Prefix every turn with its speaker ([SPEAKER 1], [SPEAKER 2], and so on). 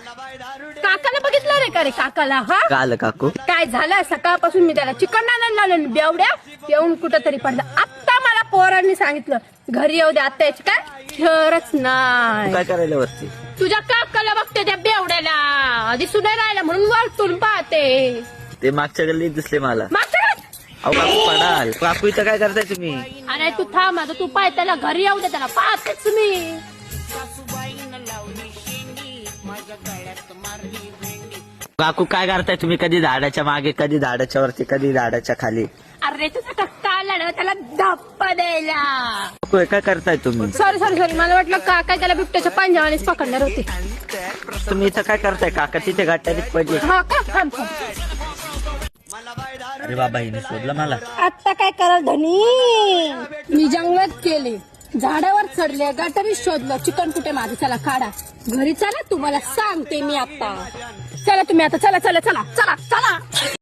[SPEAKER 1] काकाला बघितलं रे का रे काकाला? हा
[SPEAKER 2] काल काकू
[SPEAKER 1] काय झालं? सकाळपासून मी त्याला चिकन आणायला लावलं, बेवड्या येऊन कुठं तरी पडलं. आता मला पोरांनी सांगितलं घरी येऊ दे, आता याची काय खरंच नाही.
[SPEAKER 2] काय करायला वरती?
[SPEAKER 1] तुझ्या काकाला बघते त्या बेवड्याला, आधी सुद्धा राहिला म्हणून वरतून पाहते.
[SPEAKER 2] ते मागच्या गल्लीत दिसले मला.
[SPEAKER 1] मागच्या घरात?
[SPEAKER 2] अहो काकू पडाल. काकू इथं काय करताय तुम्ही?
[SPEAKER 1] अरे तू थांब आता, तू पाय त्याला घरी येऊ दे, त्याला पाहतेच मी.
[SPEAKER 2] काकू काय करताय तुम्ही? कधी झाडाच्या मागे, कधी झाडाच्या वरती, कधी झाडाच्या खाली.
[SPEAKER 1] अरे तुझा काका आला ना त्याला धप्पा द्यायला.
[SPEAKER 2] काकू हे काय करताय तुम्ही?
[SPEAKER 1] सॉरी सॉरी सॉरी, मला वाटलं काका त्याला बिबट्याच्या पंजावानेच पकडणार होते.
[SPEAKER 2] तुम्ही इथं काय करताय? काका तिथे गाठारीत पडले.
[SPEAKER 1] हा का? थांब थांब.
[SPEAKER 2] अरे बाबा हिने शोधलं मला.
[SPEAKER 1] आता काय कराल धनी? मी जंगलात केले, झाडावर चढले, गटारीत शोधलं, चिकन कुठे माझं, चला काढा घरी, चला तुम्हाला सांगते मी आता. चला तुम्ही आता, चला चला चला चला चला.